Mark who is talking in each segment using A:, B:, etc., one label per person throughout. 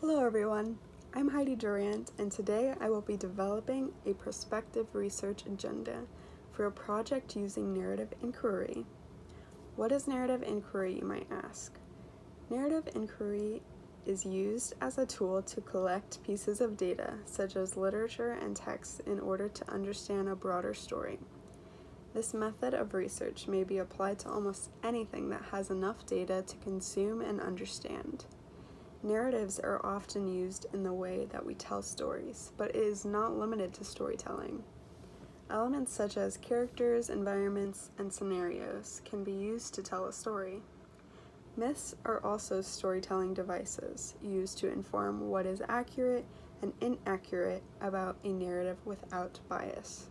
A: Hello everyone, I'm Heidi Durant, and today I will be developing a prospective research agenda for a project using narrative inquiry. What is narrative inquiry, you might ask? Narrative inquiry is used as a tool to collect pieces of data, such as literature and text, in order to understand a broader story. This method of research may be applied to almost anything that has enough data to consume and understand. Narratives are often used in the way that we tell stories, but it is not limited to storytelling. Elements such as characters, environments, and scenarios can be used to tell a story. Myths are also storytelling devices used to inform what is accurate and inaccurate about a narrative without bias.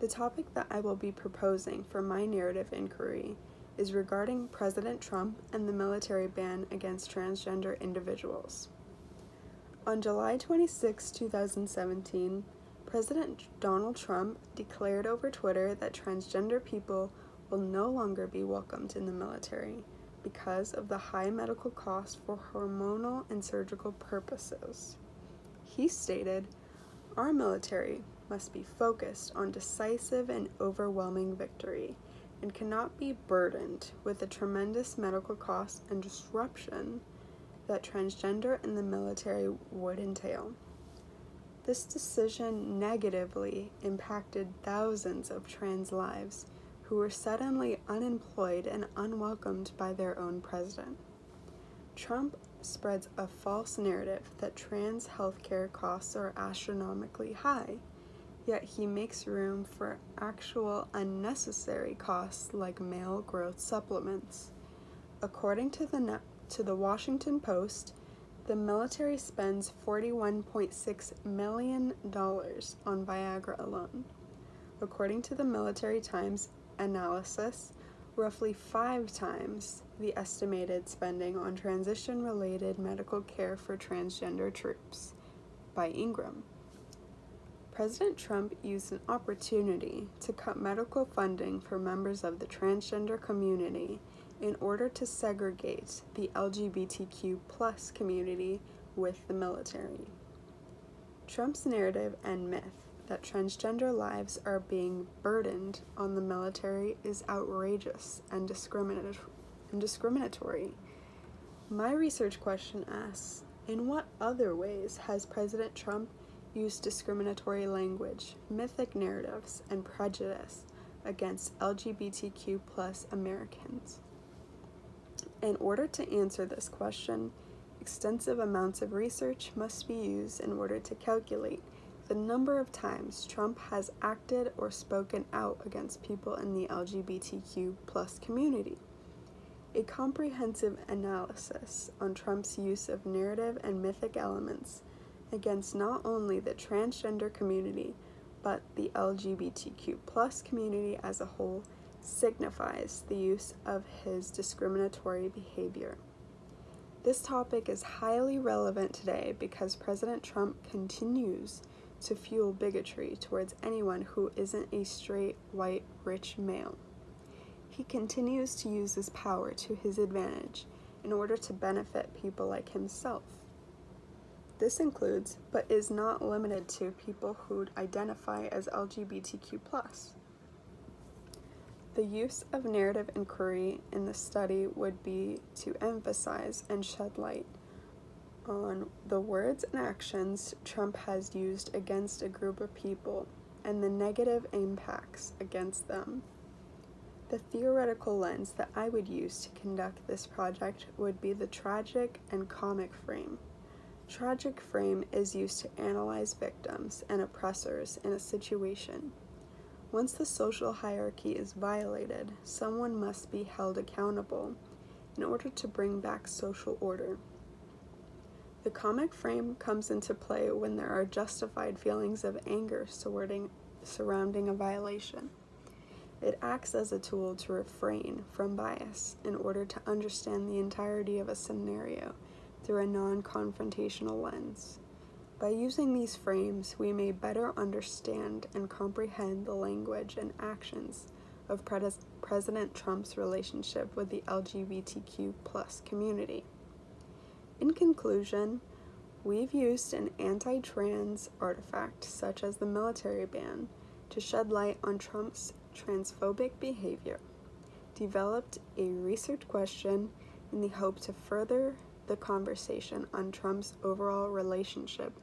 A: The topic that I will be proposing for my narrative inquiry is regarding President Trump and the military ban against transgender individuals. On July 26, 2017, President Donald Trump declared over Twitter that transgender people will no longer be welcomed in the military because of the high medical costs for hormonal and surgical purposes. He stated, "Our military must be focused on decisive and overwhelming victory and cannot be burdened with the tremendous medical costs and disruption that transgender in the military would entail." This decision negatively impacted thousands of trans lives who were suddenly unemployed and unwelcomed by their own president. Trump spreads a false narrative that trans healthcare costs are astronomically high, yet he makes room for actual unnecessary costs like male growth supplements. According to the Washington Post, the military spends $41.6 million on Viagra alone. According to the Military Times analysis, roughly 5 times the estimated spending on transition-related medical care for transgender troops, by Ingram. President Trump used an opportunity to cut medical funding for members of the transgender community in order to segregate the LGBTQ+ community with the military. Trump's narrative and myth that transgender lives are being burdened on the military is outrageous and discriminatory. My research question asks, in what other ways has President Trump used discriminatory language, mythic narratives, and prejudice against LGBTQ+ Americans? In order to answer this question, extensive amounts of research must be used in order to calculate the number of times Trump has acted or spoken out against people in the LGBTQ+ community. A comprehensive analysis on Trump's use of narrative and mythic elements against not only the transgender community, but the LGBTQ+ community as a whole signifies the use of his discriminatory behavior. This topic is highly relevant today because President Trump continues to fuel bigotry towards anyone who isn't a straight, white, rich male. He continues to use his power to his advantage in order to benefit people like himself. This includes, but is not limited to, people who identify as LGBTQ+. The use of narrative inquiry in the study would be to emphasize and shed light on the words and actions Trump has used against a group of people and the negative impacts against them. The theoretical lens that I would use to conduct this project would be the tragic and comic frame. Tragic frame is used to analyze victims and oppressors in a situation. Once the social hierarchy is violated, someone must be held accountable in order to bring back social order. The comic frame comes into play when there are justified feelings of anger surrounding a violation. It acts as a tool to refrain from bias in order to understand the entirety of a scenario through a non-confrontational lens. By using these frames, we may better understand and comprehend the language and actions of President Trump's relationship with the LGBTQ+ community. In conclusion, We've used an anti-trans artifact, such as the military ban, to shed light on Trump's transphobic behavior, developed a research question in the hope to further the conversation on Trump's overall relationship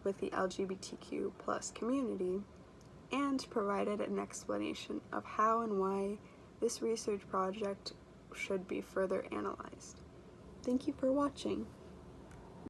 A: with the LGBTQ plus community, and provided an explanation of how and why this research project should be further analyzed. Thank you for watching.